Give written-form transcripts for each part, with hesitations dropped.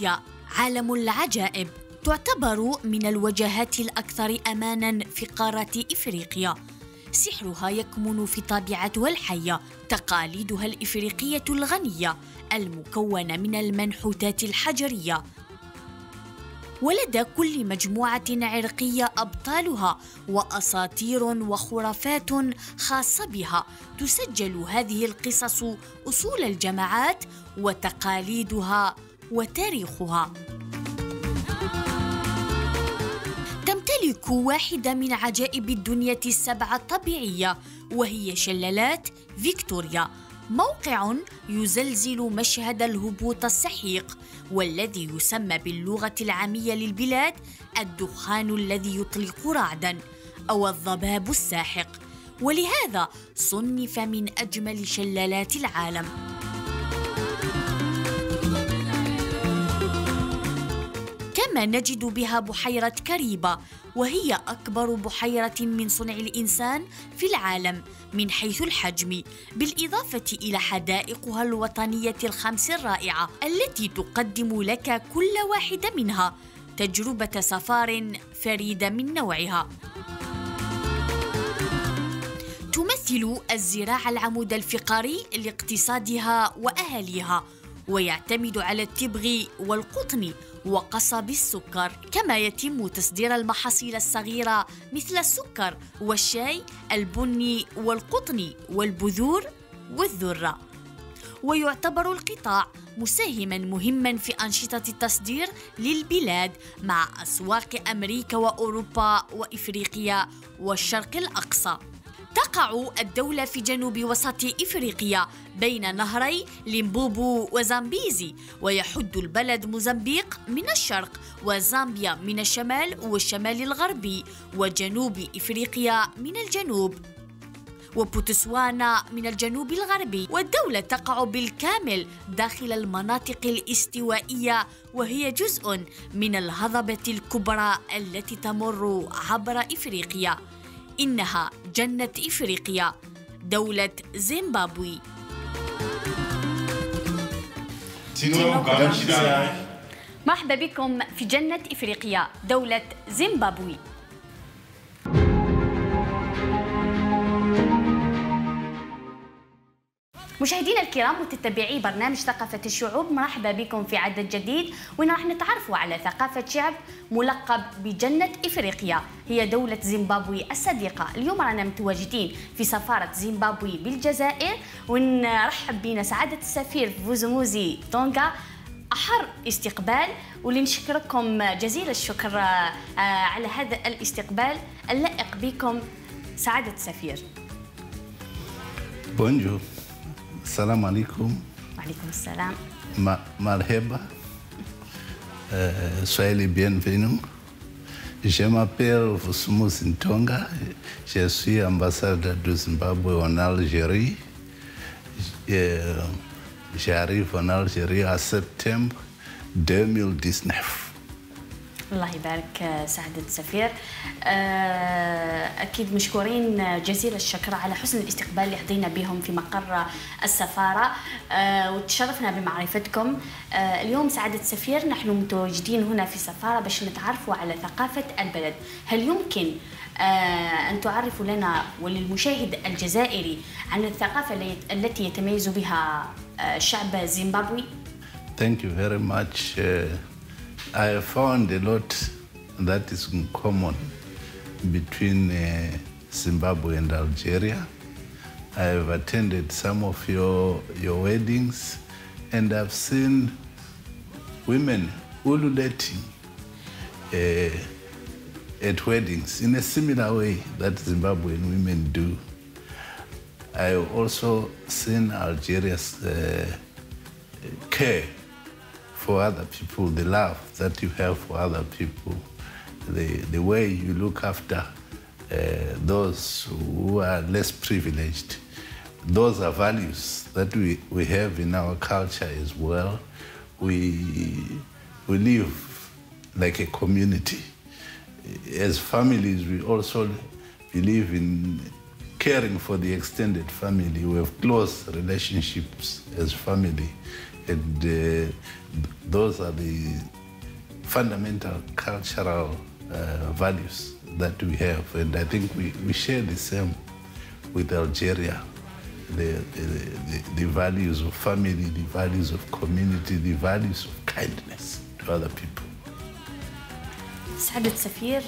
آسيا عالم العجائب، تعتبر من الوجهات الأكثر أماناً في قارة إفريقيا. سحرها يكمن في طبيعتها الحية، تقاليدها الإفريقية الغنية المكونة من المنحوتات الحجرية. ولدى كل مجموعة عرقية أبطالها وأساطير وخرافات خاصة بها. تسجل هذه القصص أصول الجماعات وتقاليدها وتاريخها. تمتلك واحدة من عجائب الدنيا السبعة الطبيعية، وهي شلالات فيكتوريا، موقع يزلزل مشهد الهبوط السحيق، والذي يسمى باللغة العامية للبلاد الدخان الذي يطلق رعداً أو الضباب الساحق، ولهذا صنف من أجمل شلالات العالم. كما نجد بها بحيرة كاريبا، وهي أكبر بحيرة من صنع الإنسان في العالم من حيث الحجم، بالإضافة إلى حدائقها الوطنية الخمس الرائعة التي تقدم لك كل واحدة منها تجربة سفر فريدة من نوعها. تمثل الزراعة العمود الفقري لاقتصادها وأهاليها، ويعتمد على التبغ والقطن وقصب السكر، كما يتم تصدير المحاصيل الصغيرة مثل السكر والشاي البني والقطن والبذور والذرة. ويعتبر القطاع مساهماً مهماً في أنشطة التصدير للبلاد مع أسواق أمريكا وأوروبا وإفريقيا والشرق الأقصى. تقع الدولة في جنوب وسط إفريقيا بين نهري ليمبوبو وزامبيزي، ويحد البلد موزمبيق من الشرق وزامبيا من الشمال والشمال الغربي، وجنوب إفريقيا من الجنوب، وبوتسوانا من الجنوب الغربي. والدولة تقع بالكامل داخل المناطق الاستوائية، وهي جزء من الهضبة الكبرى التي تمر عبر إفريقيا. إنها جنة إفريقيا، دولة زيمبابوي. مرحبا بكم في جنة إفريقيا، دولة زيمبابوي. مشاهدينا الكرام وتتبعي برنامج ثقافة الشعوب، مرحبا بكم في عدد جديد، وين راح نتعرفوا على ثقافة شعب ملقب بجنة إفريقيا، هي دولة زيمبابوي الصديقة. اليوم رانا متواجدين في سفارة زيمبابوي بالجزائر، ونرحب بنا سعادة السفير فوزوموزي تونغا، أحر استقبال، ولنشكركم جزيل الشكر على هذا الاستقبال اللائق بكم سعادة السفير. بونجور. السلام عليكم. وعليكم السلام. مرحبا. Soyez les bienvenus. Je m'appelle Vouzoumouzzi Tonga. Je suis ambassadeur de Zimbabwe en Algérie. J'arrive en Algérie en septembre 2019. الله يبارك سعادة السفير. أكيد مشكورين جزيل الشكر على حسن الاستقبال اللي حظينا بهم في مقر السفارة، وتشرفنا بمعرفتكم. اليوم سعادة السفير نحن متواجدين هنا في السفارة باش نتعرفوا على ثقافة البلد. هل يمكن أن تعرفوا لنا وللمشاهد الجزائري عن الثقافة التي يتميز بها شعب زيمبابوي؟ Thank you very much. I found a lot that is in common between Zimbabwe and Algeria. I have attended some of your weddings, and I've seen women ululating at weddings in a similar way that Zimbabwean women do. I have also seen Algeria's care for other people, the love that you have for other people, the way you look after those who are less privileged. Those are values that we have in our culture as well. We live like a community. As families, we also believe in caring for the extended family. We have close relationships as family. And those are the fundamental cultural values that we have. And I think we share the same with Algeria. The values of family, the values of community, the values of kindness to other people. سعادة السفير،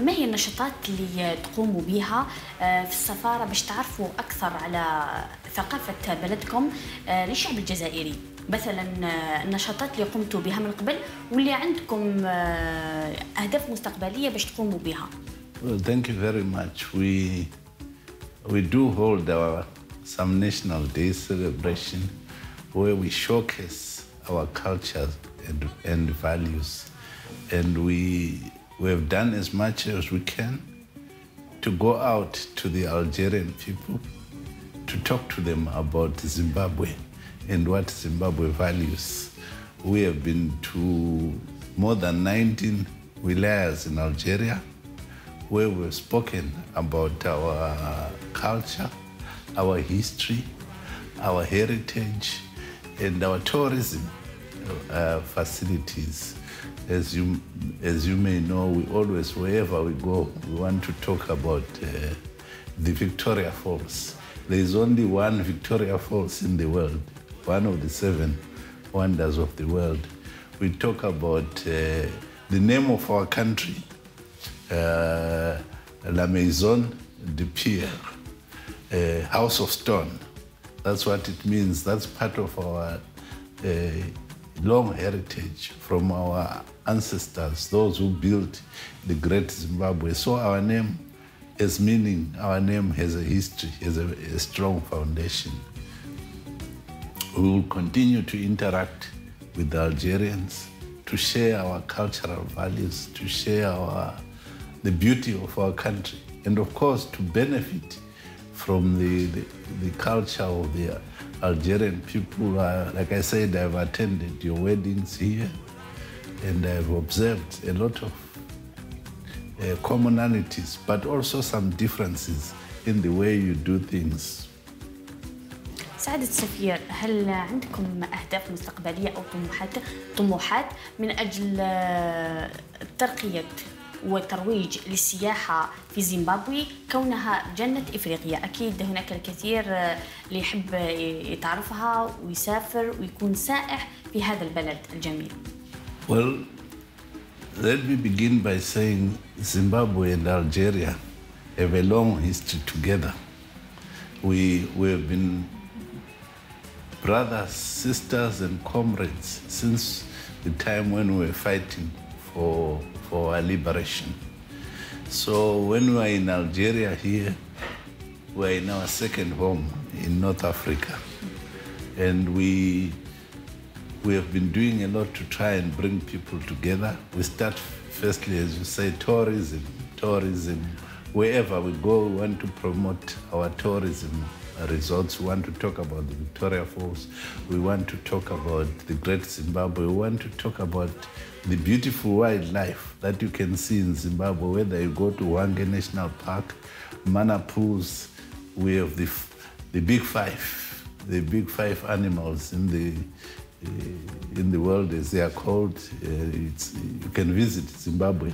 ما هي النشاطات اللي تقوموا بها في السفارة باش تعرفوا أكثر على ثقافة بلدكم للشعب الجزائري؟ مثلا النشاطات اللي قمتوا بها من قبل واللي عندكم أهداف مستقبلية باش تقوموا بها. Well, thank you very much. We do hold some national day celebration where we showcase our culture and values. And we have done as much as we can to go out to the Algerian people to talk to them about Zimbabwe and what Zimbabwe values. We have been to more than 19 wilayas in Algeria where we've spoken about our culture, our history, our heritage, and our tourism facilities. As you may know, we always, wherever we go, we want to talk about the Victoria Falls. There is only one Victoria Falls in the world, one of the 7 wonders of the world. We talk about the name of our country, La Maison de Pierre, House of Stone. That's what it means. That's part of our long heritage from our ancestors, those who built the great Zimbabwe. So our name has meaning, our name has a history, has a strong foundation. We will continue to interact with the Algerians, to share our cultural values, to share the beauty of our country, and of course to benefit from the culture of the Algerian people. Like I said, I've attended your weddings here, and I've observed a lot of commonalities, but also some differences in the way you do things. سعادة السفير، هل عندكم أهداف مستقبلية أو طموحات من أجل ترقية وترويج للسياحة في زيمبابوي كونها جنة إفريقيا؟ أكيد هناك الكثير اللي يحب يتعرفها ويسافر ويكون سائح في هذا البلد الجميل. Well, let me begin by saying Zimbabwe and Algeria have a long history together. We have been brothers, sisters, and comrades since the time when we were fighting for our liberation. So when we were in Algeria here, we were in our second home in North Africa. And we have been doing a lot to try and bring people together. We start firstly, as you say, tourism. Wherever we go, we want to promote our tourism resorts. We want to talk about the Victoria Falls. We want to talk about the Great Zimbabwe. We want to talk about the beautiful wildlife that you can see in Zimbabwe, whether you go to Hwange National Park, Mana Pools. We have the big five animals in the world, as they are called. You can visit Zimbabwe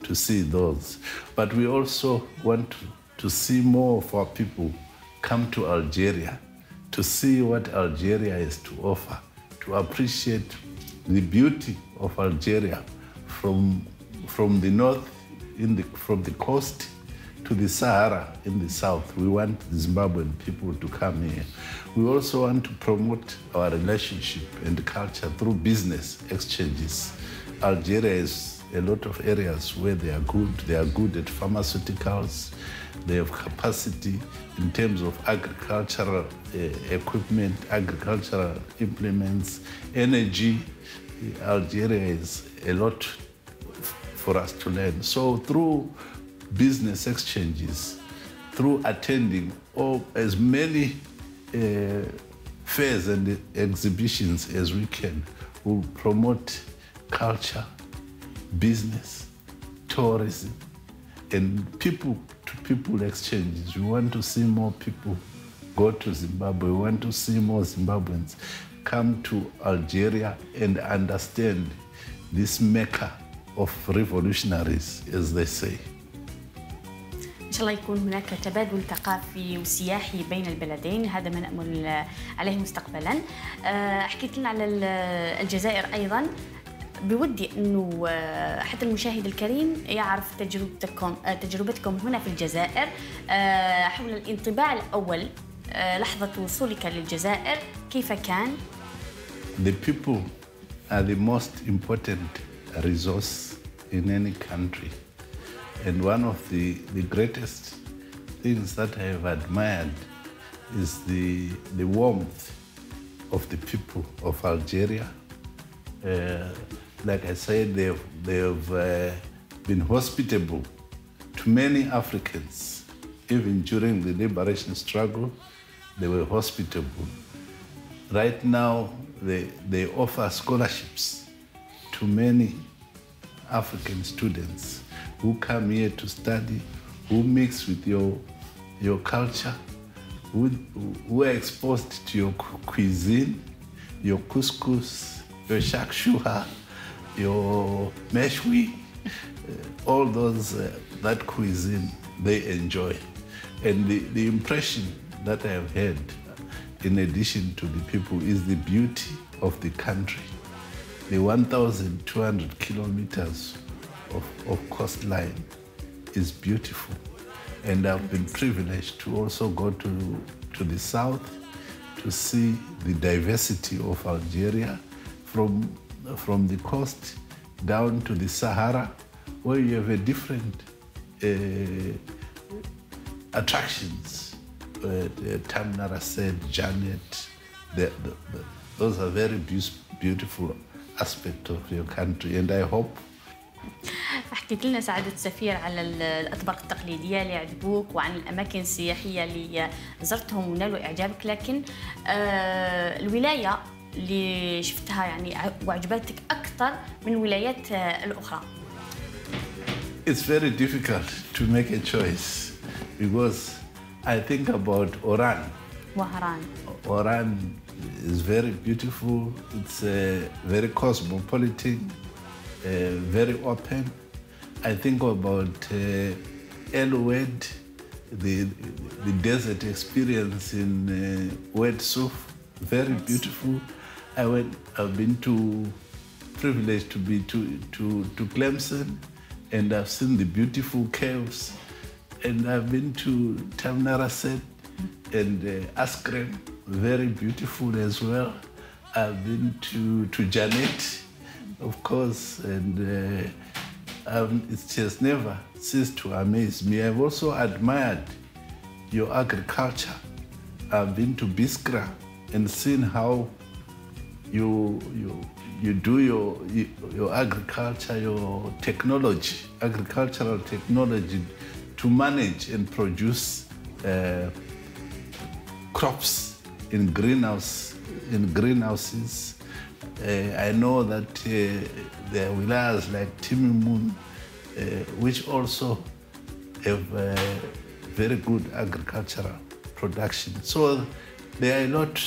to see those. But we also want to see more of our people come to Algeria, to see what Algeria has to offer, to appreciate the beauty of Algeria from the north, from the coast to the Sahara in the south. We want Zimbabwean people to come here. We also want to promote our relationship and culture through business exchanges. Algeria has a lot of areas where they are good. They are good at pharmaceuticals. They have capacity in terms of agricultural equipment, agricultural implements, energy. Algeria is a lot for us to learn. So through business exchanges, through attending as many fairs and exhibitions as we can, we'll promote culture, business, tourism, and people-to-people exchanges. We want to see more people go to Zimbabwe. We want to see more Zimbabweans come to Algeria and understand this mecca of revolutionaries, as they say. إن شاء الله يكون هناك تبادل ثقافي وسياحي بين البلدين، هذا ما نأمل عليه مستقبلا. حكيت لنا على الجزائر أيضا، بودي أنه حتى المشاهد الكريم يعرف تجربتكم هنا في الجزائر حول الانطباع الأول لحظة وصولك للجزائر، كيف كان؟ The people are the most important resource in any country. And one of the greatest things that I have admired is the warmth of the people of Algeria. Like I said, they've been hospitable to many Africans. Even during the liberation struggle, they were hospitable. Right now, they offer scholarships to many African students who come here to study, who mix with your culture, who are exposed to your cuisine, your couscous, your shakshuka, your meshwi, all those, that cuisine they enjoy. And the impression that I have had, in addition to the people, is the beauty of the country. The 1,200 kilometers of coastline is beautiful. And I've been privileged to also go to the south to see the diversity of Algeria from the coast down to the Sahara, where you have a different attractions. Thabana said, Janet, those are very beautiful aspects of your country, and I hope. حكيت لنا سعادة السفير على الأطباق التقليدية اللي عجبوك وعن الأماكن السياحية اللي زرتهم ونالوا إعجابك، لكن الولاية اللي شفتها يعني وعجبتك أكثر من الولايات الأخرى. It's very difficult to make a choice because I think about Oran. وهران. Oran is very beautiful. It's very cosmopolitan, very open. I think about El Wed, the desert experience in Wed Suf, very beautiful. I've been privileged to be to Clemson, and I've seen the beautiful caves. And I've been to Tamnaraset and Askrem, very beautiful as well. I've been to Janet, of course, and it has never ceased to amaze me. I've also admired your agriculture. I've been to Biskra and seen how you do your agriculture, your technology, agricultural technology to manage and produce crops in greenhouses. I know that there are wilayas like Timimun, which also have very good agricultural production. So there are a lot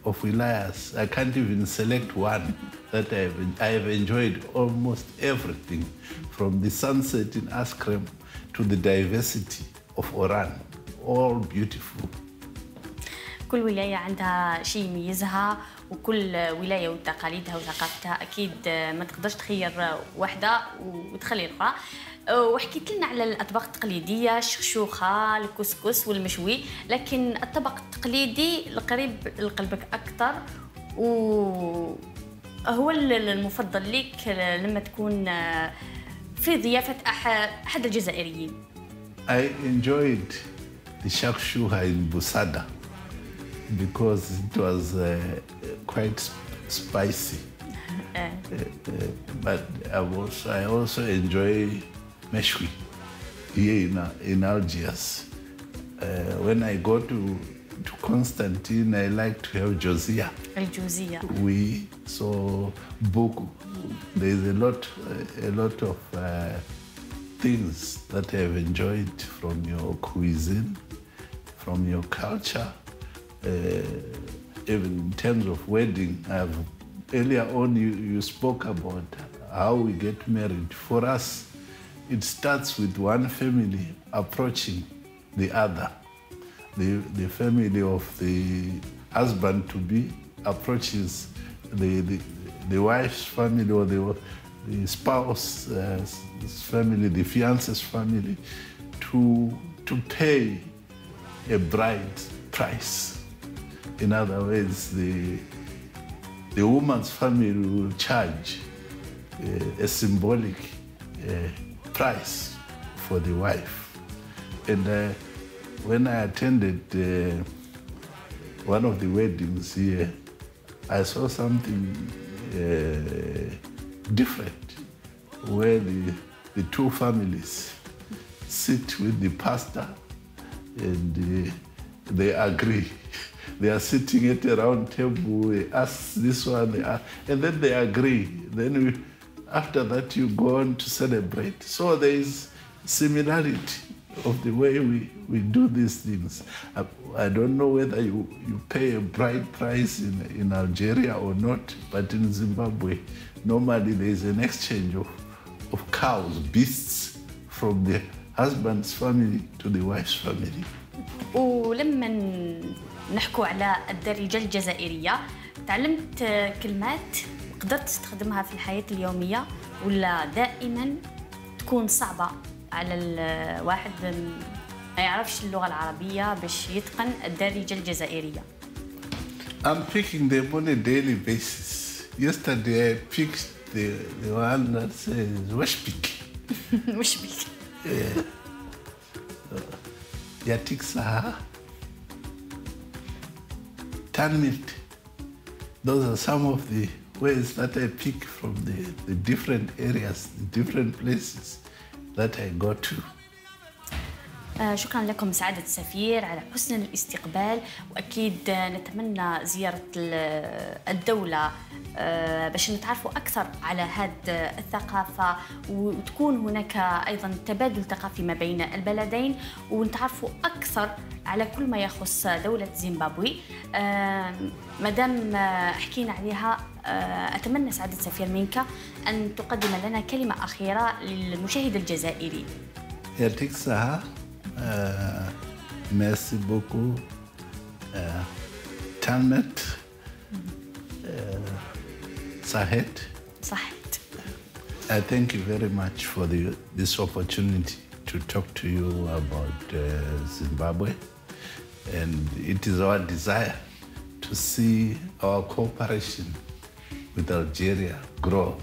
of wilayas. I can't even select one that I have enjoyed almost everything, from the sunset in Askrem to the diversity of Oran, all beautiful. كل ولاية عندها شيء يميزها، وكل ولاية وتقاليدها وثقافتها، أكيد ما تقدرش تخير واحدة وتخلي الأخرى. وحكيت لنا على الأطباق التقليدية، الشخشوخة، الكسكس والمشوي، لكن الطبق التقليدي القريب لقلبك أكثر وهو المفضل لك لما تكون في ضيافة أحد الجزائريين. I enjoyed the shakshuka in Busada because it was quite spicy. But I also enjoy meshwi here in Algiers. When I go to Constantine, I like to have jozia. Oui, so beaucoup. There is a lot of things that I have enjoyed from your cuisine, from your culture. even in terms of wedding. Earlier on, you spoke about how we get married. For us, it starts with one family approaching the other. The family of the husband-to-be approaches the wife's family or the spouse's family, the fiance's family, to pay a bride price. In other words, the woman's family will charge a symbolic price for the wife. And when I attended one of the weddings here, I saw something different, where the two families sit with the pastor and they agree. They are sitting at a round table, they ask this one, and then they agree. Then after that, you go on to celebrate. So there is similarity of the way we do these things. I don't know whether you pay a bride price in Algeria or not, but in Zimbabwe, normally there is an exchange of cows, beasts, from the husband's family to the wife's family. ولما نحكوا على الدارجة الجزائرية تعلمت كلمات قدرت تستخدمها في الحياة اليومية ولا دائما تكون صعبة على الواحد ما يعرفش اللغة العربية باش يتقن الدارجة الجزائرية. I'm picking them on a daily basis. Yesterday I picked the one that says وشبك. وشبك. ياتيكسا. Tanmit. Those are some of the ways that I pick from the different areas, the different places that I go to. شكرا لكم سعادة السفير على حسن الاستقبال، وأكيد نتمنى زيارة الدولة باش نتعرفوا أكثر على هذه الثقافة وتكون هناك أيضا تبادل ثقافي ما بين البلدين ونتعرفوا أكثر على كل ما يخص دولة زيمبابوي. مادام حكينا عليها أتمنى سعادة السفير منك أن تقدم لنا كلمة أخيرة للمشاهد الجزائري. يعطيك الصحة. Merci beaucoup. Tanmet. Sahet. Sahet. I thank you very much for this opportunity to talk to you about Zimbabwe. And it is our desire to see our cooperation with Algeria grow.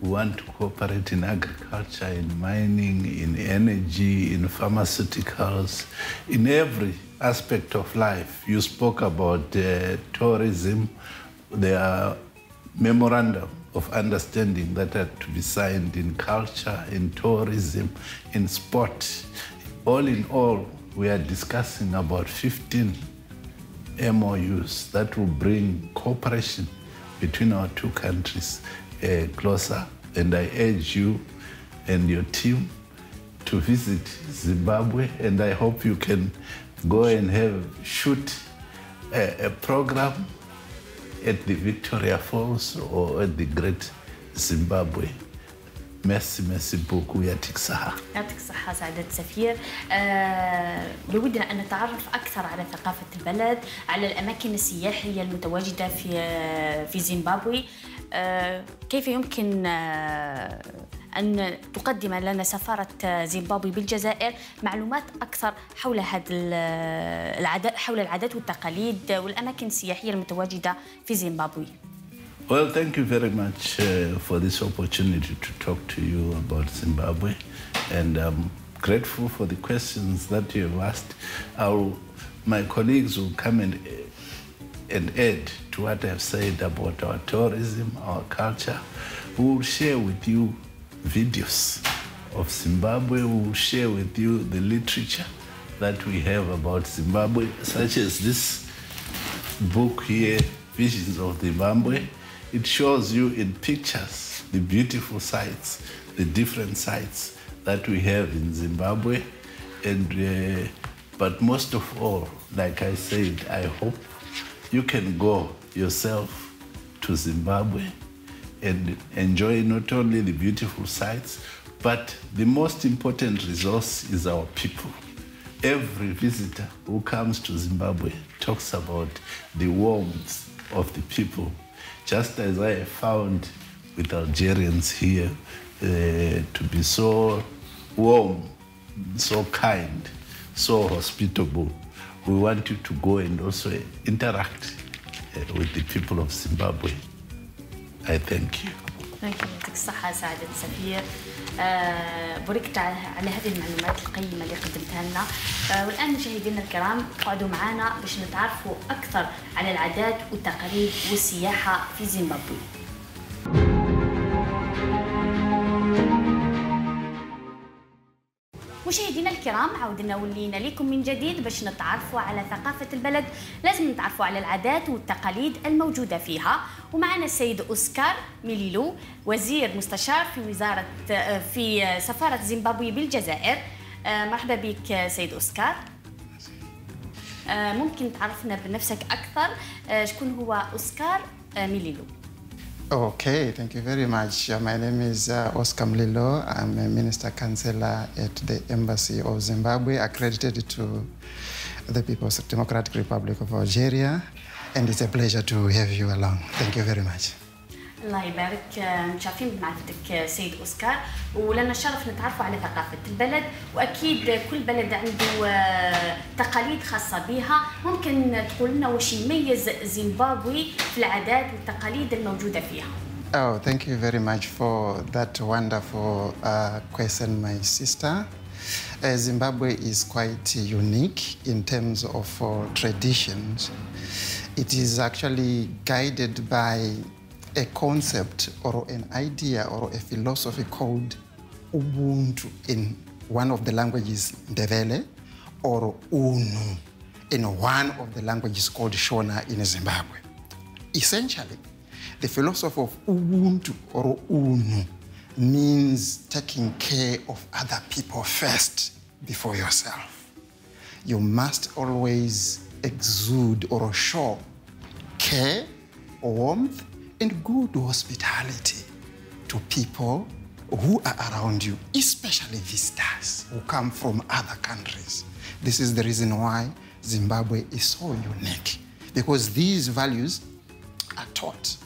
We want to cooperate in agriculture, in mining, in energy, in pharmaceuticals, in every aspect of life. You spoke about tourism. There are memorandum of understanding that are to be signed in culture, in tourism, in sport. All in all, we are discussing about 15 MOUs that will bring cooperation between our two countries closer, and I urge you and your team to visit Zimbabwe, and I hope you can go and shoot a program at the Victoria Falls or at the Great Zimbabwe. Merci, merci beaucoup. يعطيك الصحة. يعطيك الصحة سعادة السفير. بودنا أن نتعرف أكثر على ثقافة البلد، على الأماكن السياحية المتواجدة في زيمبابوي. كيف يمكن أن تقدم لنا سفارة زيمبابوي بالجزائر معلومات أكثر حول حول العادات والتقاليد والأماكن السياحية المتواجدة في زيمبابوي. Well, thank you very much for this opportunity to talk to you about Zimbabwe, and I'm grateful for the questions that you have asked. My colleagues will come and add to what I've said about our tourism, our culture. We will share with you videos of Zimbabwe. We will share with you the literature that we have about Zimbabwe, such as this book here, Visions of Zimbabwe. It shows you in pictures the beautiful sites, the different sites that we have in Zimbabwe. And but most of all, like I said, I hope you can go yourself to Zimbabwe and enjoy not only the beautiful sights, but the most important resource is our people. Every visitor who comes to Zimbabwe talks about the warmth of the people, just as I found with Algerians here to be so warm, so kind, so hospitable. We want you to go and also interact with the people of Zimbabwe. I thank you. يعطيك الصحة سعادة السفير. باركت على هذه المعلومات القيمة اللي قدمتها لنا. والآن مشاهدينا الكرام اقعدوا معنا باش نتعرفوا أكثر على العادات والتقاليد والسياحة في زيمبابوي. مشاهدينا الكرام عودنا ولينا لكم من جديد باش نتعرفوا على ثقافة البلد. لازم نتعرفوا على العادات والتقاليد الموجودة فيها. ومعنا السيد أوسكار ميليلو، وزير مستشار في سفارة زيمبابوي بالجزائر. مرحبا بك سيد أوسكار. ممكن تعرفنا بنفسك أكثر؟ شكون هو أوسكار ميليلو؟ Okay, thank you very much. My name is Oscar Mlilo. I'm a Minister Councillor at the Embassy of Zimbabwe, accredited to the People's Democratic Republic of Algeria, and it's a pleasure to have you along. Thank you very much. الله يبارك. متشرفين بمعرفتك سيد أوسكار، ولنا الشرف نتعرفوا على ثقافة البلد، وأكيد كل بلد عنده تقاليد خاصة بها. ممكن تقول لنا وش يميز زيمبابوي في العادات والتقاليد الموجودة فيها؟ Oh, thank you very much for that wonderful question, my sister. Zimbabwe is quite unique in terms of traditions. It is actually guided by a concept or an idea or a philosophy called Ubuntu in one of the languages Ndebele, or Unu in one of the languages called Shona in Zimbabwe. Essentially, the philosophy of Ubuntu or Unu means taking care of other people first before yourself. You must always exude or show care, warmth, and good hospitality to people who are around you, especially visitors who come from other countries. This is the reason why Zimbabwe is so unique, because these values are taught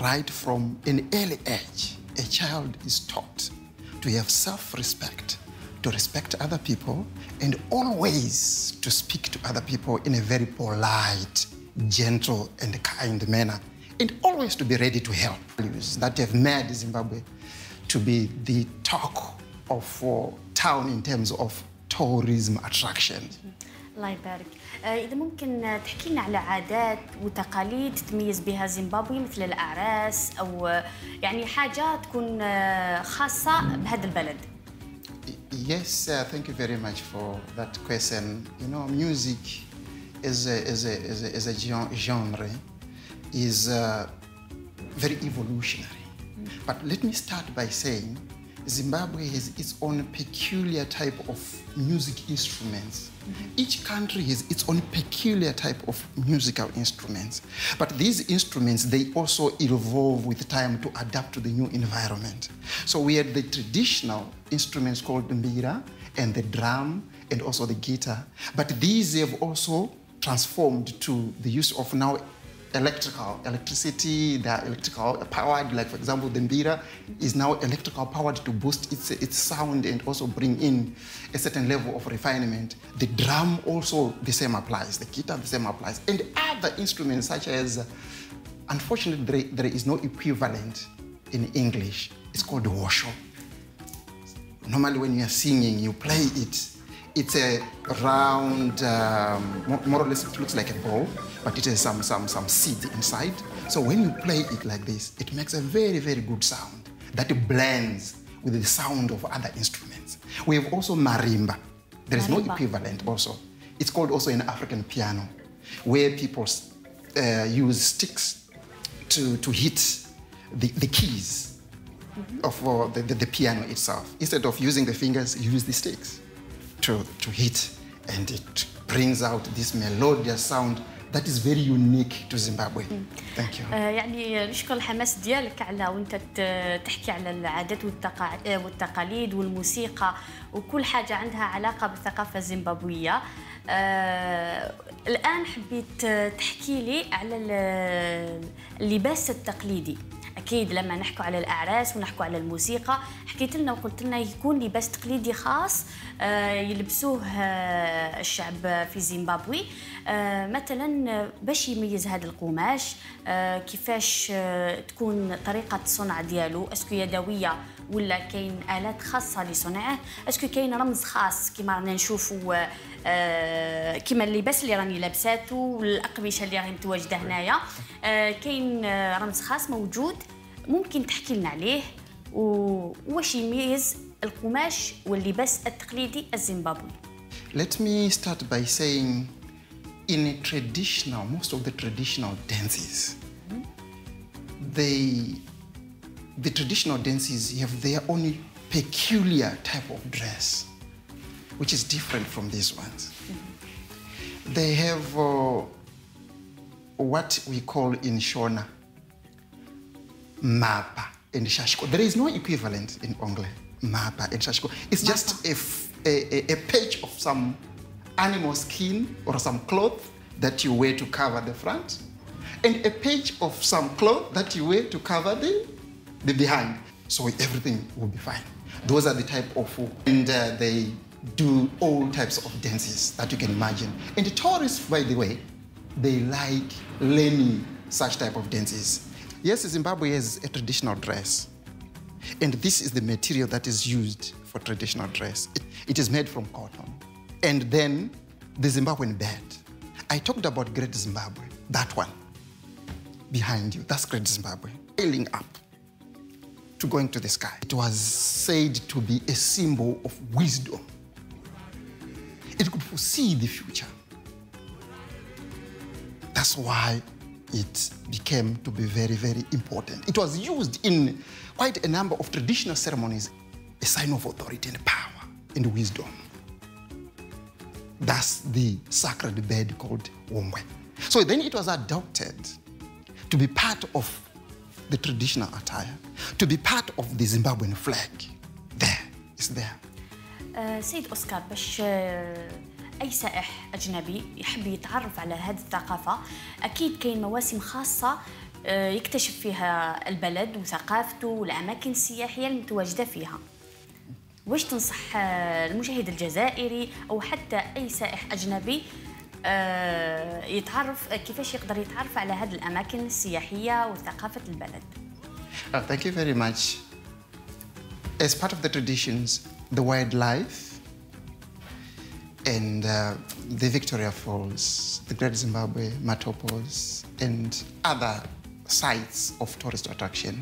right from an early age. A child is taught to have self-respect, to respect other people, and always to speak to other people in a very polite, gentle, and kind manner, and always to be ready to help. Values that have made Zimbabwe to be the talk of town in terms of tourism attraction. الله يبارك. إذا ممكن تحكي لنا على عادات وتقاليد تميز بها زيمبابوي مثل الأعراس أو يعني حاجة تكون خاصة بهذا البلد. Yes, thank you very much for that question. You know, music is a genre is very evolutionary. But let me start by saying Zimbabwe has its own peculiar type of music instruments. Each country has its own peculiar type of musical instruments. But these instruments, they also evolve with time to adapt to the new environment. So we had the traditional instruments called the mbira and the drum and also the guitar. But these have also transformed to the use of now electricity, they are electrical powered. Like for example, the mbira is now electrical powered to boost its sound and also bring in a certain level of refinement. The drum also the same applies, the guitar the same applies, and other instruments such as, unfortunately there is no equivalent in English. It's called washo. Normally when you are singing, you play it. It's a round, more or less it looks like a ball, but it has some seed inside. So when you play it like this, it makes a very, very good sound that blends with the sound of other instruments. We have also marimba. There is no equivalent also. It's called also an African piano, where people use sticks to hit the keys of the piano itself. Instead of using the fingers, you use the sticks to hit, and it brings out this melodious sound that is very unique to Zimbabwe. Thank you. يعني نشكر الحماس ديالك على وانت تحكي على العادات والتقاليد والموسيقى وكل حاجة عندها علاقة بالثقافة الزيمبابوية. الآن حبيت تحكي لي على اللباس التقليدي. أكيد لما نحكوا على الأعراس ونحكوا على الموسيقى حكيت لنا وقلت لنا يكون لباس تقليدي خاص يلبسوه الشعب في زيمبابوي. مثلا باش يميز هذا القماش كيفاش تكون طريقة الصنع ديالو، اسكو يدوية ولا كاين آلات خاصة لصنعه، اسكو كاين رمز خاص كما رانا نشوفوا كما اللباس اللي راني لابساته والأقمشة اللي راهي متواجدة هنايا، كاين رمز خاص موجود ممكن تحكي لنا عليه وواش يميز القماش واللباس التقليدي الزيمبابوي. Let me start by saying in a traditional, most of the traditional dances, the traditional dances have their own peculiar type of dress, which is different from these ones. They have what we call in Shona, mapa and shashko. There is no equivalent in Ongle, mapa and shashko. It's just a patch of some animal skin or some cloth that you wear to cover the front, and a patch of some cloth that you wear to cover the behind. So everything will be fine. Those are the type of, and they do all types of dances that you can imagine. And the tourists, by the way, they like learning such type of dances. Yes, Zimbabwe has a traditional dress, and this is the material that is used for traditional dress. It is made from cotton. And then the Zimbabwean bed. I talked about Great Zimbabwe, that one behind you, that's Great Zimbabwe, sailing up to going to the sky. It was said to be a symbol of wisdom. It could foresee the future. That's why it became to be very, very important. It was used in quite a number of traditional ceremonies, a sign of authority and power and wisdom. That's the sacred bed called Wongwe. So then it was adopted to be part of the traditional attire, to be part of the Zimbabwean flag. There, it's there. سيد أوسكار، باش أي سائح أجنبي يحب يتعرف على هذه الثقافة أكيد كاين مواسم خاصة يكتشف فيها البلد وثقافته والأماكن السياحية المتواجدة فيها. واش تنصح المشاهد الجزائري أو حتى أي سائح أجنبي يتعرف كيفاش يقدر يتعرف على هذه الأماكن السياحية وثقافة البلد؟ Thank you very much. As part of the traditions, the wildlife and the Victoria Falls, the Great Zimbabwe, Matopos, and other sites of tourist attraction,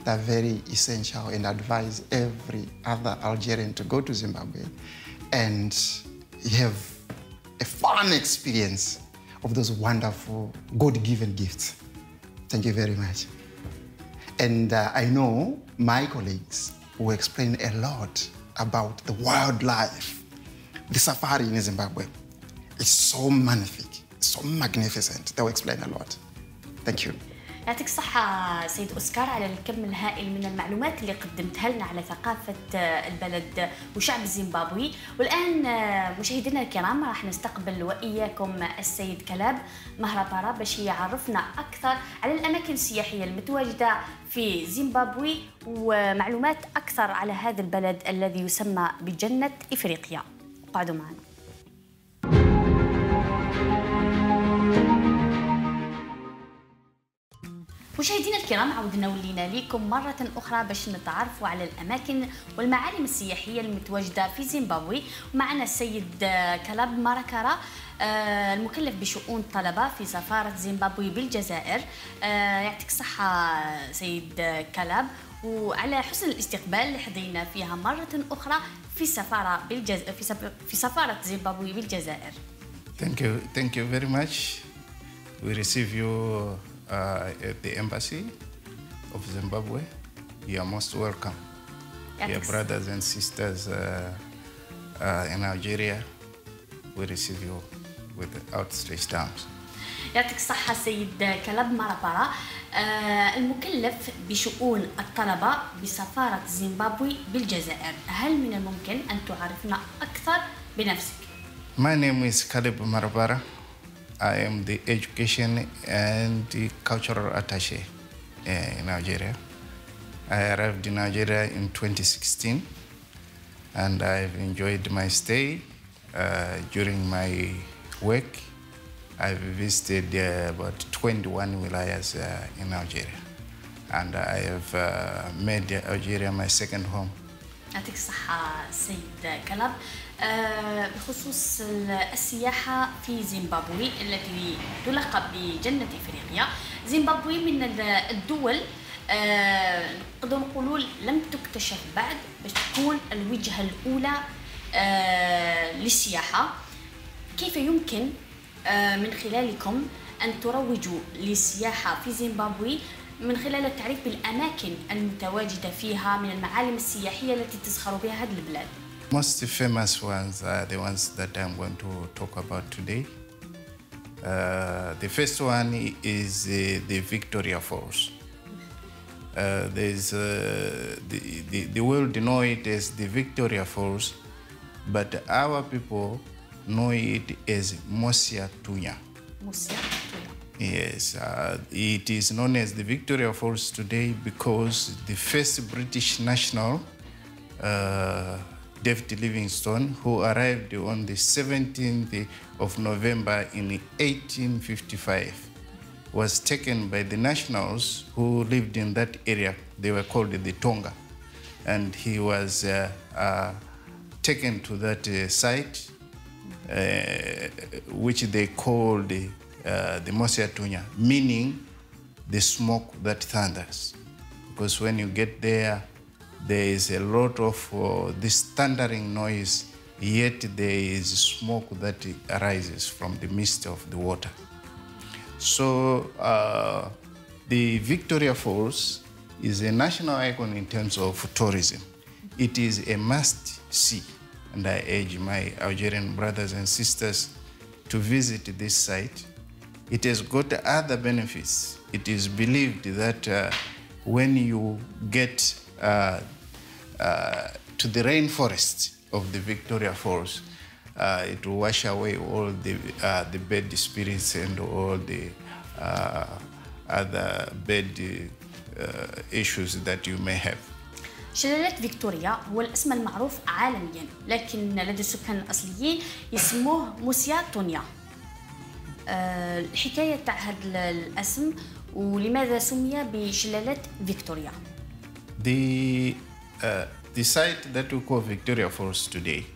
they're very essential and advise every other Algerian to go to Zimbabwe and have a fun experience of those wonderful God-given gifts. Thank you very much. And I know my colleagues will explain a lot about the wildlife. The safari in Zimbabwe is so magnific, so magnificent. They will explain a lot. Thank you. يعطيك الصحة سيد أوسكار على الكم الهائل من المعلومات اللي قدمتها لنا على ثقافة البلد وشعب الزيمبابوي. والآن مشاهدينا الكرام راح نستقبل وإياكم السيد كلاب مهربارا باش يعرفنا أكثر على الأماكن السياحية المتواجدة في زيمبابوي ومعلومات أكثر على هذا البلد الذي يسمى بجنة إفريقيا. قعدوا معنا. مشاهدينا الكرام، عودنا ولينا لكم مرة أخرى باش نتعرفوا على الأماكن والمعالم السياحية المتواجدة في زيمبابوي. ومعنا السيد كلاب ماراكارا المكلف بشؤون الطلبة في سفارة زيمبابوي بالجزائر. يعطيك الصحة سيد كلاب وعلى حسن الاستقبال اللي حظينا فيها مرة أخرى في سفارة في سفارة زيمبابوي بالجزائر. Thank you very much. We receive you at the embassy of Zimbabwe. You are most welcome. Your brothers and sisters in Algeria, we receive you with outstretched arms. يعطيك الصحة سيد كلب مرابارا. المكلف بشؤون الطلبة بسفارة زيمبابوي بالجزائر، هل من الممكن أن تعرفنا أكثر بنفسك؟ My name is Caleb Marabara. I am the Education and the Cultural Attaché in Nigeria. I arrived in Nigeria in 2016 and I've enjoyed my stay. During my work, I've visited about 21 wilayas in Nigeria and I have made Algeria my second home. يعطيك الصحة سيد كلب. بخصوص السياحة في زيمبابوي التي تلقب بجنة إفريقيا، زيمبابوي من الدول نقدر نقولوا لم تكتشف بعد باش تكون الوجهة الأولى للسياحة. كيف يمكن من خلالكم أن تروجوا للسياحة في زيمبابوي من خلال التعريف بالأماكن المتواجدة فيها من المعالم السياحية التي تزخر بها هذه البلاد؟ Most famous ones are the ones that I'm going to talk about today. The first one is the Victoria Falls. The world know it as the Victoria Falls, but our people know it as Mosia Tunya. Mosia Tunya. Yes, it is known as the Victoria Falls today because the first British national, David Livingstone, who arrived on the 17th of November in 1855, was taken by the nationals who lived in that area. They were called the Tonga. And he was taken to that site, which they called the Mosia Tunya, meaning the smoke that thunders. Because when you get there, there is a lot of this thundering noise, yet there is smoke that arises from the midst of the water. So the Victoria Falls is a national icon in terms of tourism. It is a must-see, and I urge my Algerian brothers and sisters to visit this site. It has got other benefits. It is believed that when you get to the rainforest of the Victoria Falls, it will wash away all the bad spirits and all the other bad issues that you may have. شلالات فيكتوريا هو الاسم المعروف عالميا، لكن لدى السكان الأصليين يسموه موسيا تونيا. الحكاية تاع هذا الاسم ولماذا سمي بشلالات فيكتوريا؟ The site that we call Victoria Falls today,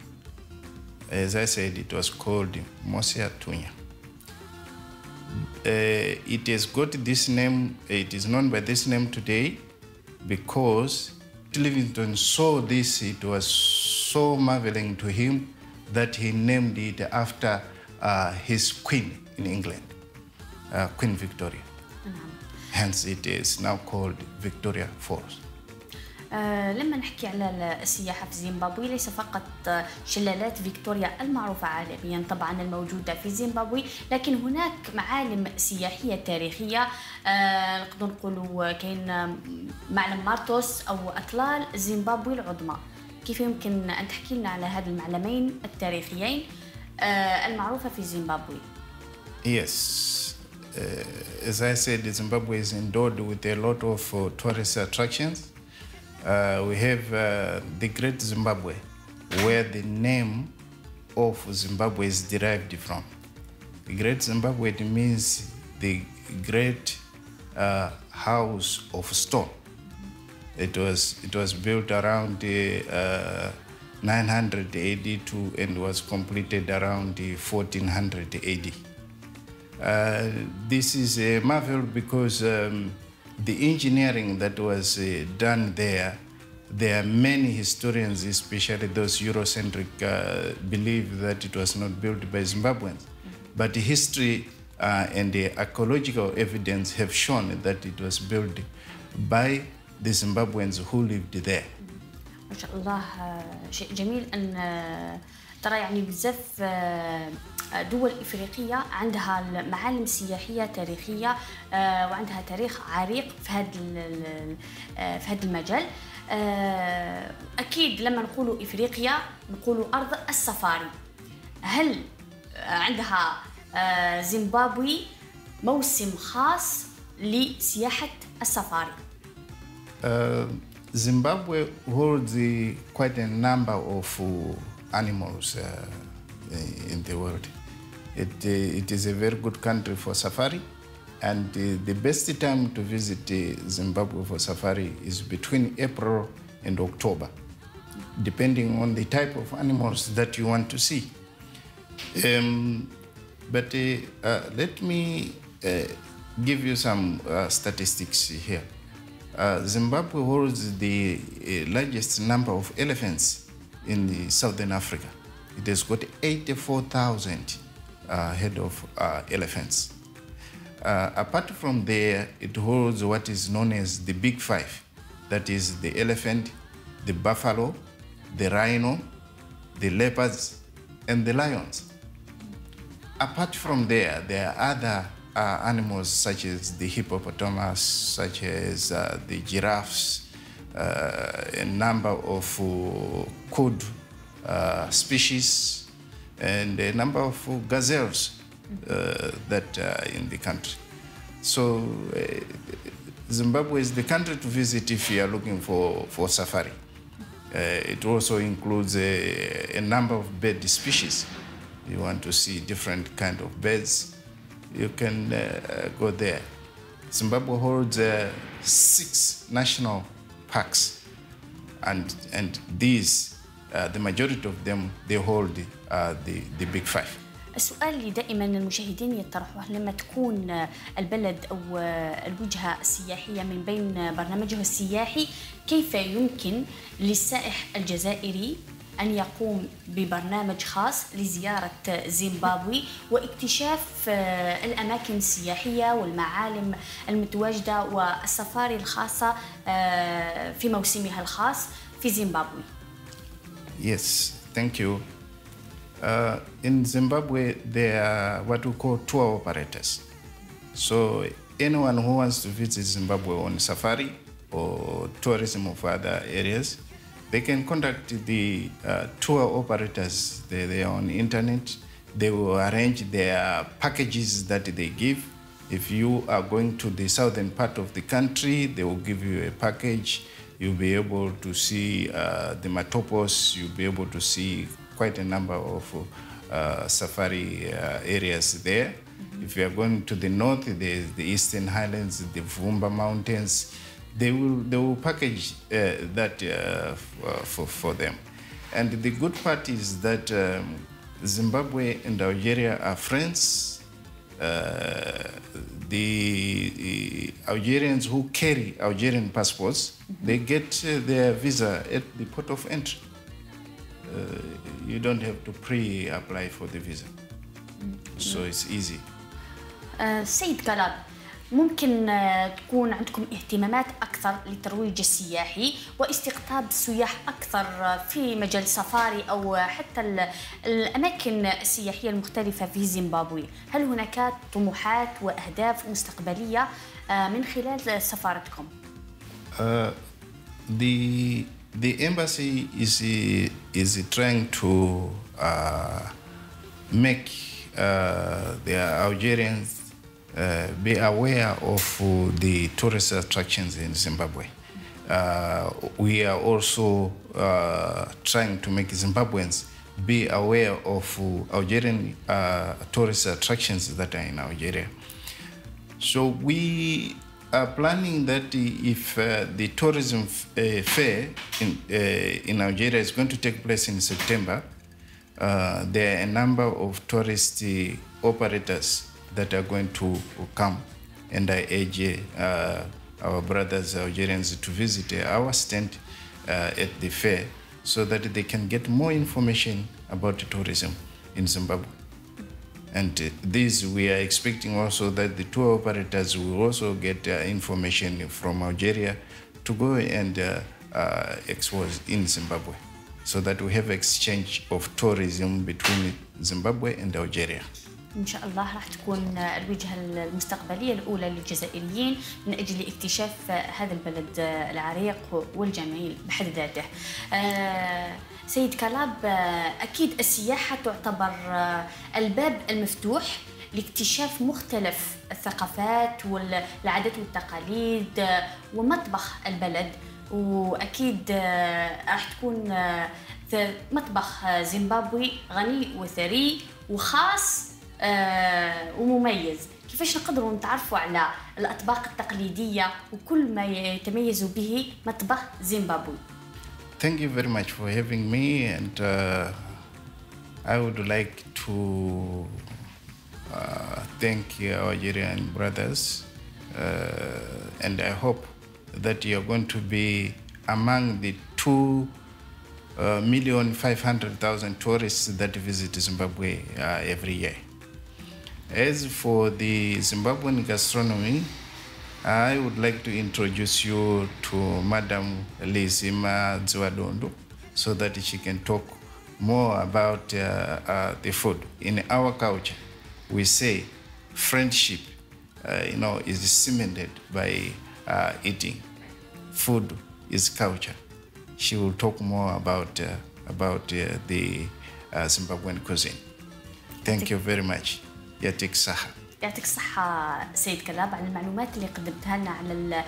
as I said, it was called Mosia Tunya. It has got this name, it is known by this name today because Livingstone saw this, it was so marveling to him that he named it after his queen in England, Queen Victoria. Hence it is now called Victoria Falls. لما نحكي على السياحة في زيمبابوي ليس فقط شلالات فيكتوريا المعروفة عالميا طبعا الموجودة في زيمبابوي، لكن هناك معالم سياحية تاريخية. نقدر نقولوا كاين معلم مارتوس أو أطلال زيمبابوي العظمى. كيف يمكن أن تحكي لنا على هذه المعلمين التاريخيين المعروفة في زيمبابوي؟ Yes, as I said, Zimbabwe is endowed with a lot of tourist attractions. We have the Great Zimbabwe, where the name of Zimbabwe is derived from. The Great Zimbabwe, it means the great house of stone. It was built around 900 AD and was completed around 1400 AD. This is a marvel because the engineering that was done there are many historians, especially those Eurocentric, believe that it was not built by Zimbabweans. But history and the archaeological evidence have shown that it was built by the Zimbabweans who lived there. ما شاء الله، شيء جميل أن ترى يعني بزاف دول إفريقية عندها معالم سياحية تاريخية وعندها تاريخ عريق في هذا المجال. أكيد لما نقولوا إفريقيا نقولوا أرض السفاري. هل عندها زيمبابوي موسم خاص لسياحة السفاري؟ Zimbabwe holds quite a number of animals in the world. It is a very good country for safari, and the best time to visit Zimbabwe for safari is between April and October, depending on the type of animals that you want to see. But let me give you some statistics here. Zimbabwe holds the largest number of elephants in Southern Africa. It has got 84,000 head of elephants. Apart from there, it holds what is known as the Big Five. That is the elephant, the buffalo, the rhino, the leopards, and the lions. Apart from there, there are other animals such as the hippopotamus, such as the giraffes, a number of cod species, and a number of gazelles that are in the country. So Zimbabwe is the country to visit if you are looking for safari. It also includes a number of bird species. You want to see different kind of birds, you can go there. Zimbabwe holds 6 national parks, and these, the majority of them, they hold the Big Five. السؤال اللي دائما المشاهدين يطرحوه لما تكون البلد أو الوجهة السياحية من بين برنامجه السياحي، كيف يمكن للسائح الجزائري أن يقوم ببرنامج خاص لزيارة زيمبابوي واكتشاف الأماكن السياحية والمعالم المتواجدة والسفاري الخاصة في موسمها الخاص في زيمبابوي. Yes, thank you. In Zimbabwe, there are what we call tour operators. So anyone who wants to visit Zimbabwe on safari or tourism of other areas, they can contact the tour operators. They are on the internet. They will arrange their packages that they give. If you are going to the southern part of the country, they will give you a package. You'll be able to see the matopos. You'll be able to see quite a number of safari areas there. If you are going to the north, there's the Eastern Highlands, the Vumba Mountains. They will package that for them. And the good part is that Zimbabwe and Algeria are friends. The Algerians who carry Algerian passports, they get their visa at the port of entry. You don't have to pre-apply for the visa. So it's easy. سيد كلاب، ممكن تكون عندكم اهتمامات أكثر للترويج السياحي واستقطاب السياح أكثر في مجال سفاري أو حتى الأماكن السياحية المختلفة في زيمبابوي. هل هناك طموحات وأهداف مستقبلية من خلال سفارتكم؟ The embassy is trying to make the Algerians be aware of the tourist attractions in Zimbabwe. We are also trying to make Zimbabweans be aware of Algerian tourist attractions that are in Algeria. So we are planning that if the tourism fair in Algeria is going to take place in September, there are a number of tourist operators that are going to come, and I urge our brothers Algerians to visit our stand at the fair so that they can get more information about tourism in Zimbabwe. And this, we are expecting also that the tour operators will also get information from Algeria to go and expose in Zimbabwe. so that we have exchange of tourism between Zimbabwe and Algeria. إن شاء الله راح تكون الوجهة المستقبلية الأولى للجزائريين من أجل اكتشاف هذا البلد العريق والجميل بحد ذاته. سيد كلاب، أكيد السياحة تعتبر الباب المفتوح لاكتشاف مختلف الثقافات والعادات والتقاليد ومطبخ البلد، وأكيد راح تكون مطبخ زيمبابوي غني وثري وخاص ومميز. كيفاش نقدروا نتعرفوا على الأطباق التقليدية وكل ما يتميز به مطبخ زيمبابوي؟ Thank you very much for having me, and I would like to thank our Algerian brothers, and I hope that you're going to be among the 2,500,000 tourists that visit Zimbabwe every year. As for the Zimbabwean gastronomy, I would like to introduce you to Madam Lizima Dziwadondo so that she can talk more about the food. In our culture, we say friendship, is cemented by eating. Food is culture. She will talk more about the Zimbabwean cuisine. Thank you very much. يعطيك الصحة. يعطيك الصحة سيد كلاب على المعلومات اللي قدمتها لنا على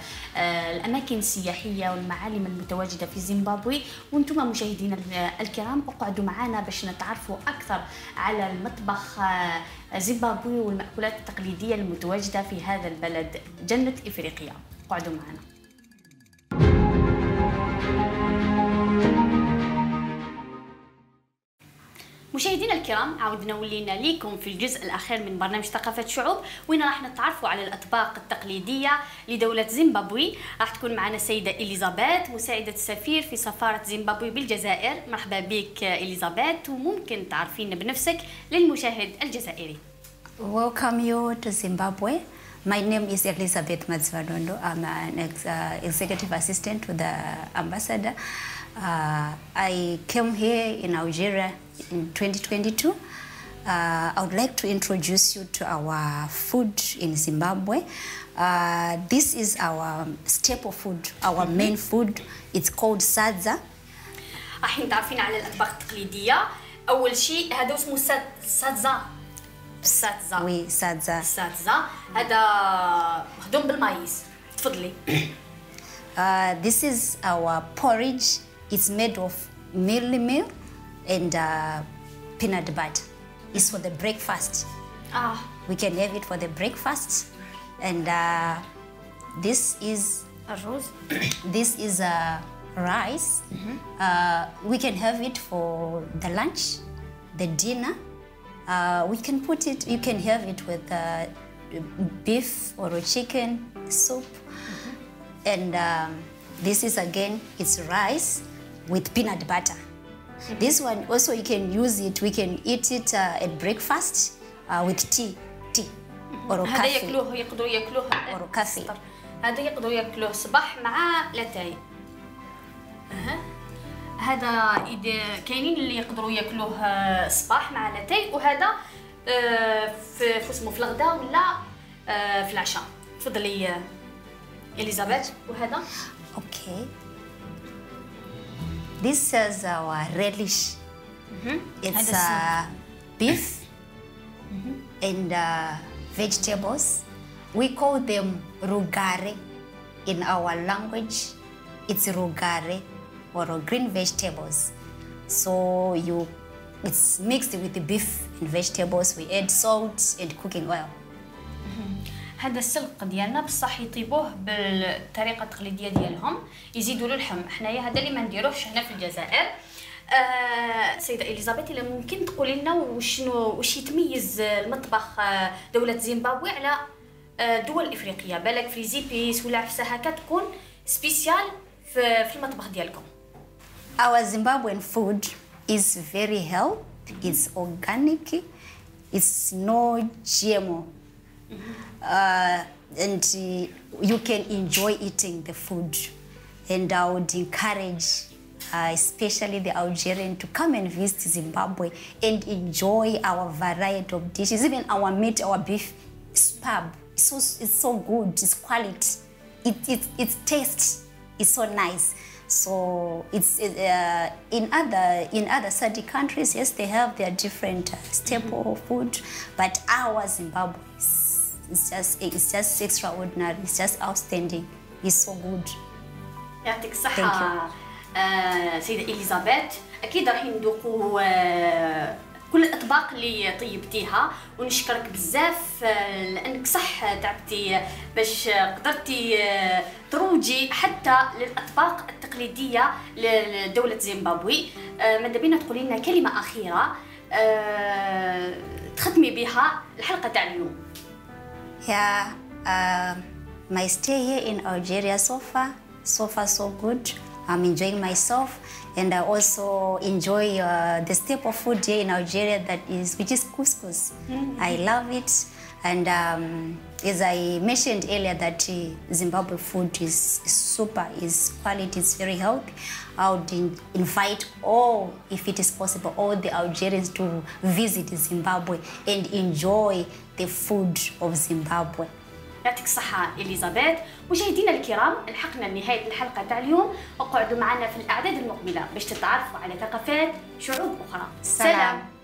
الأماكن السياحية والمعالم المتواجدة في زيمبابوي. وانتم مشاهدينا الكرام اقعدوا معنا باش نتعرفوا أكثر على المطبخ زيمبابوي والمأكولات التقليدية المتواجدة في هذا البلد جنة إفريقيا. اقعدوا معنا. مشاهدينا الكرام، عاودنا ولينا ليكم في الجزء الأخير من برنامج ثقافة الشعوب، وين راح نتعرفوا على الأطباق التقليدية لدولة زيمبابوي. راح تكون معنا السيدة إليزابيث مساعدة السفير في سفارة زيمبابوي بالجزائر. مرحبا بك إليزابيث، وممكن تعرفينا بنفسك للمشاهد الجزائري. Welcome you to Zimbabwe. My name is Elizabeth Madzivadondo. I'm an executive assistant to the ambassador. I came here in Algeria in 2022. I would like to introduce you to our food in Zimbabwe. This is our staple food, our main food. It's called sadza. راح نتعرفين على الأطباق التقليدية. أول شيء هذا اسمه سادزا. سادزا. وي سادزا. سادزا هذا مخدوم بالمايز. تفضلي. This is our porridge. It's made of meal and peanut butter. It's for the breakfast. We can have it for the breakfast. And this is الرز. This is rice. We can have it for the lunch, the dinner. We can put it. You can have it with beef or a chicken soup. And this is again, it's rice with peanut butter. This one also you can use it. We can eat it at breakfast with tea or a هذا يقدروا ياكلوه or a coffee. هذا يقدروا ياكلوه صباح مع لاتاي. هذا إذا كاينين اللي يقدروا ياكلوه صباح مع لاتاي، وهذا في اسمه في الغداء ولا في العشاء. تفضلي إليزابيث. وهذا Okay. This is our relish. It's beef and vegetables. We call them rugare in our language. It's rugare or green vegetables. So it's mixed with the beef and vegetables. We add salt and cooking oil. هذا السلق ديالنا بصح يطيبوه بالطريقه التقليديه ديالهم، يزيدوا له اللحم. حنايا هذا اللي ما نديروهش هنا في الجزائر. سيده اليزابيث، الا ممكن تقولي لنا واش يتميز المطبخ دوله زيمبابوي على دول افريقيا؟ بالك في زيبيس ولا عفسه هكا تكون سبيسيال في المطبخ ديالكم. Our Zimbabwean food is very healthy. It's organic. It's no GMO. And you can enjoy eating the food, and I would encourage especially the Algerian, to come and visit Zimbabwe and enjoy our variety of dishes. Even our meat, our beef, is superb. It's so good. It's quality. Its taste is so nice. So it's in other SADC countries, yes, they have their different staple food, but our Zimbabwe it's just extraordinary. It's just outstanding. It's so good. يعطيك الصحة سيدة إليزابيث. أكيد راح ندوقوا كل الأطباق اللي طيبتيها، ونشكرك بزاف لأنك صح تعبتي باش قدرتي تروجي حتى للأطباق التقليدية لدولة زيمبابوي. ماذا بينا تقولي لنا كلمة أخيرة تختمي بها الحلقة تاع اليوم؟ Yeah, my stay here in Algeria so far so good. I'm enjoying myself, and I also enjoy the staple food here in Algeria which is couscous. I love it, and as I mentioned earlier, that Zimbabwe food is super, is quality, is very healthy. I would invite all, if it is possible, all the Algerians to visit Zimbabwe and enjoy the food of Zimbabwe. يعطيك الصحة إليزابيث. مشاهدينا الكرام، لحقنا لنهاية الحلقة تاع اليوم، اقعدوا معنا في الأعداد المقبلة باش تتعرفوا على ثقافات شعوب أخرى. سلام.